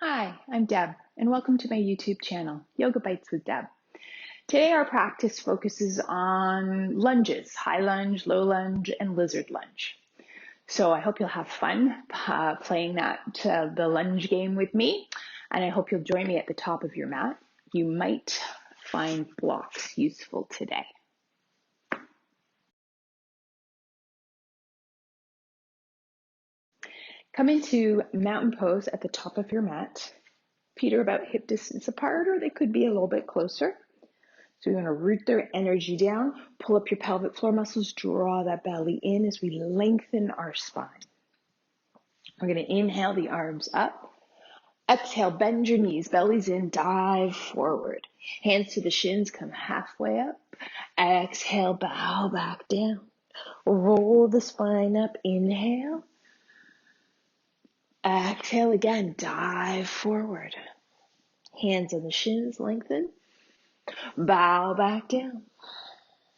Hi, I'm Deb, and welcome to my YouTube channel, Yoga Bites with Deb. Today our practice focuses on lunges, high lunge, low lunge, and lizard lunge. So I hope you'll have fun playing the lunge game with me, and I hope you'll join me at the top of your mat. You might find blocks useful today. Come into mountain pose at the top of your mat. Feet are about hip distance apart, or they could be a little bit closer. So we want to root their energy down, pull up your pelvic floor muscles, draw that belly in as we lengthen our spine. We're going to inhale the arms up. Exhale, bend your knees, bellies in, dive forward. Hands to the shins, come halfway up. Exhale, bow back down. Roll the spine up, inhale. Exhale again, dive forward. Hands on the shins, lengthen. Bow back down.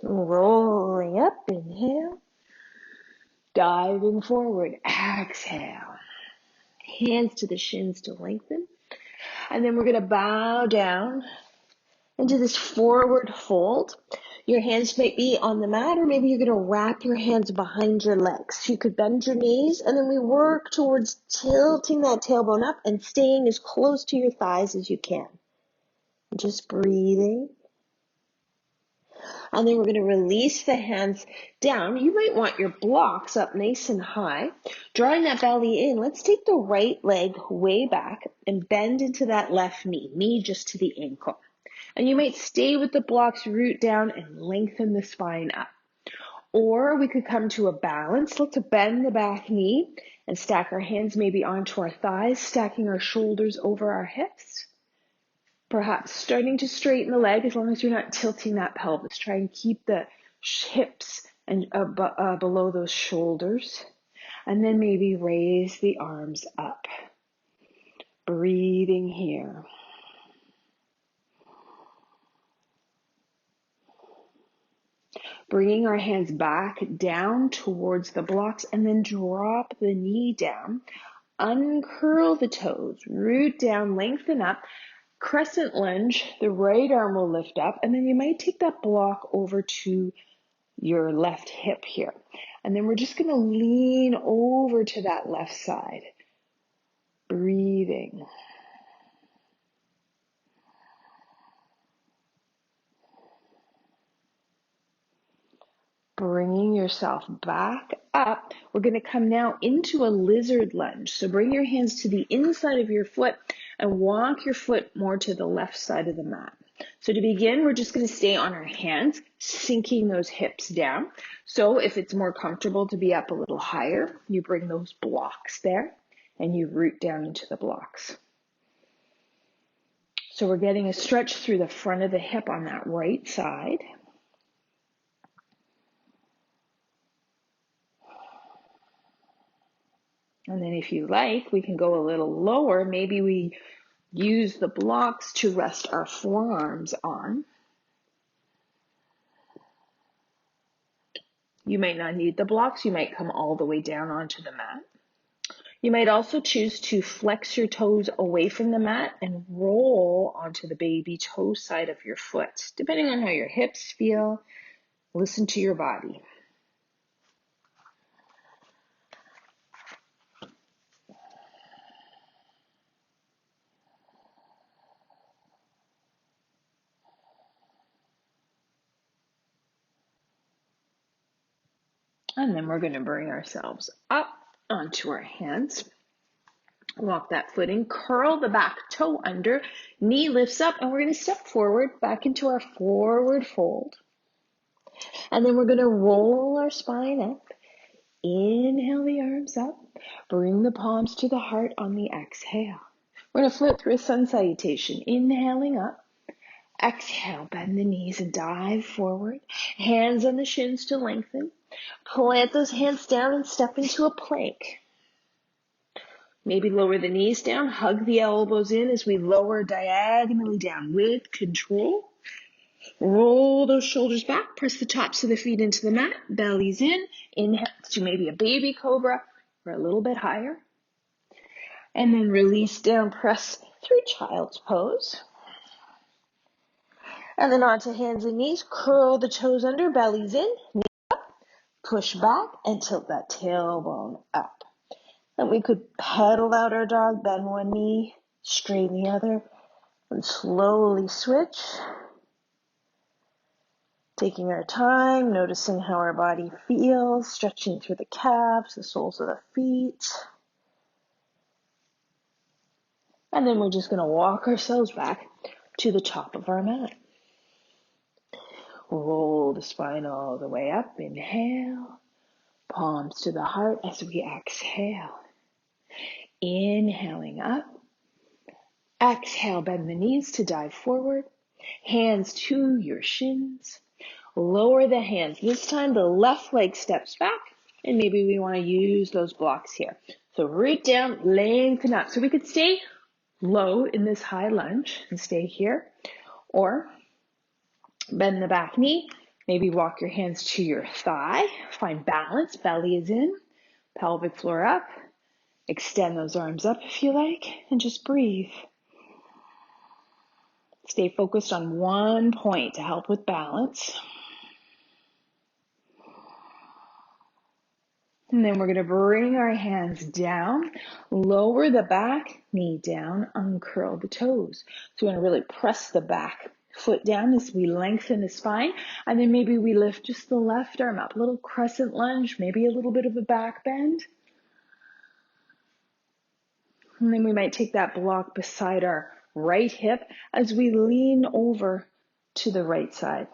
Rolling up, inhale. Diving forward, exhale. Hands to the shins to lengthen. And then we're going to bow down into this forward fold. Your hands might be on the mat, or maybe you're going to wrap your hands behind your legs. You could bend your knees, and then we work towards tilting that tailbone up and staying as close to your thighs as you can. Just breathing. And then we're going to release the hands down. You might want your blocks up nice and high. Drawing that belly in, let's take the right leg way back and bend into that left knee just to the ankle. And you might stay with the blocks, root down, and lengthen the spine up. Or we could come to a balance. Let's bend the back knee and stack our hands maybe onto our thighs, stacking our shoulders over our hips. Perhaps starting to straighten the leg as long as you're not tilting that pelvis. Try and keep the hips and below those shoulders. And then maybe raise the arms up. Breathing here. Bringing our hands back down towards the blocks and then drop the knee down. Uncurl the toes. Root down, lengthen up. Crescent lunge, the right arm will lift up, and then you might take that block over to your left hip here. And then we're just going to lean over to that left side. Breathing. Bringing yourself back up. We're going to come now into a lizard lunge. So bring your hands to the inside of your foot and walk your foot more to the left side of the mat. So to begin, we're just going to stay on our hands, sinking those hips down. So if it's more comfortable to be up a little higher, you bring those blocks there and you root down into the blocks. So we're getting a stretch through the front of the hip on that right side. And then if you like, we can go a little lower. Maybe we use the blocks to rest our forearms on. You might not need the blocks. You might come all the way down onto the mat. You might also choose to flex your toes away from the mat and roll onto the baby toe side of your foot, depending on how your hips feel. Listen to your body. And then we're going to bring ourselves up onto our hands. Walk that foot in, curl the back toe under, knee lifts up, and we're going to step forward back into our forward fold. And then we're going to roll our spine up. Inhale the arms up. Bring the palms to the heart on the exhale. We're going to float through a sun salutation. Inhaling up. Exhale, bend the knees and dive forward. Hands on the shins to lengthen. Plant those hands down and step into a plank. Maybe lower the knees down, hug the elbows in as we lower diagonally down with control. Roll those shoulders back, press the tops of the feet into the mat, bellies in. Inhale to maybe a baby cobra or a little bit higher. And then release down, press through child's pose. And then onto hands and knees, curl the toes under, bellies in, knees up, push back and tilt that tailbone up. And we could pedal out our dog, bend one knee, straighten the other, and slowly switch. Taking our time, noticing how our body feels, stretching through the calves, the soles of the feet. And then we're just going to walk ourselves back to the top of our mat. Roll the spine all the way up. Inhale. Palms to the heart as we exhale. Inhaling up. Exhale, bend the knees to dive forward. Hands to your shins. Lower the hands. This time the left leg steps back. And maybe we want to use those blocks here. So root down, lengthen up. So we could stay low in this high lunge and stay here. Or bend the back knee. Maybe walk your hands to your thigh. Find balance. Belly is in. Pelvic floor up. Extend those arms up if you like. And just breathe. Stay focused on one point to help with balance. And then we're going to bring our hands down, lower the back knee down, uncurl the toes. So we're going to really press the back foot down as we lengthen the spine. And then maybe we lift just the left arm up, a little crescent lunge, maybe a little bit of a back bend. And then we might take that block beside our right hip as we lean over to the right side.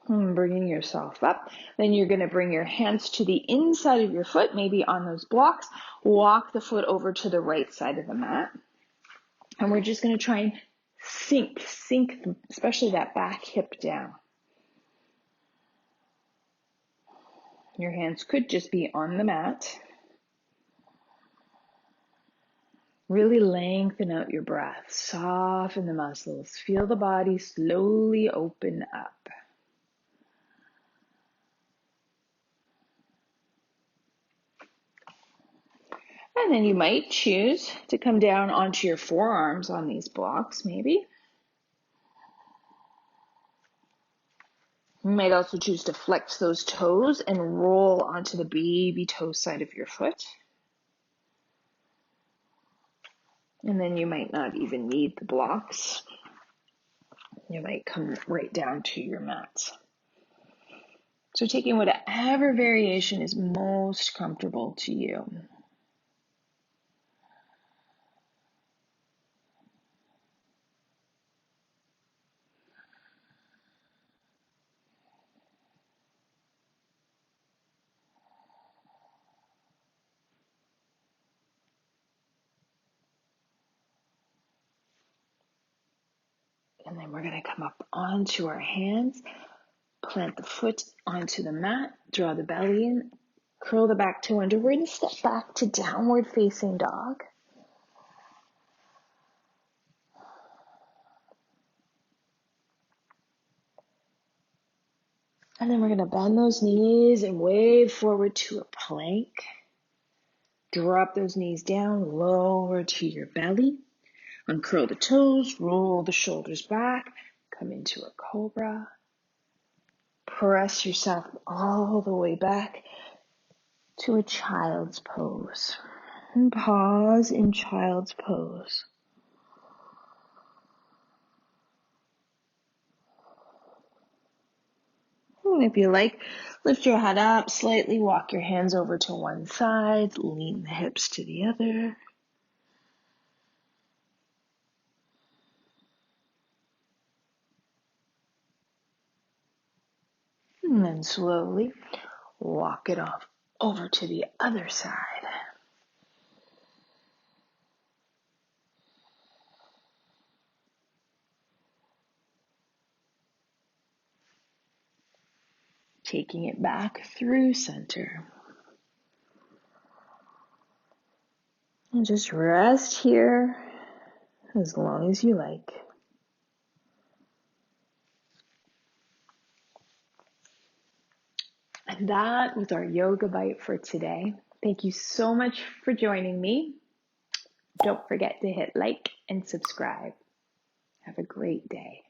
And bringing yourself up. Then you're going to bring your hands to the inside of your foot, maybe on those blocks. Walk the foot over to the right side of the mat. And we're just going to try and sink, especially that back hip down. Your hands could just be on the mat. Really lengthen out your breath. Soften the muscles. Feel the body slowly open up. And then you might choose to come down onto your forearms on these blocks, maybe. You might also choose to flex those toes and roll onto the baby toe side of your foot. And then you might not even need the blocks. You might come right down to your mat. So taking whatever variation is most comfortable to you. And then we're going to come up onto our hands, plant the foot onto the mat, draw the belly in, curl the back toe under. We're going to step back to downward facing dog. And then we're going to bend those knees and wave forward to a plank. Drop those knees down, lower to your belly. Uncurl the toes, roll the shoulders back, come into a cobra. Press yourself all the way back to a child's pose. And pause in child's pose. And if you like, lift your head up slightly, walk your hands over to one side, lean the hips to the other. And then slowly walk it off over to the other side. Taking it back through center. And just rest here as long as you like. And that was our yoga bite for today. Thank you so much for joining me. Don't forget to hit like and subscribe. Have a great day.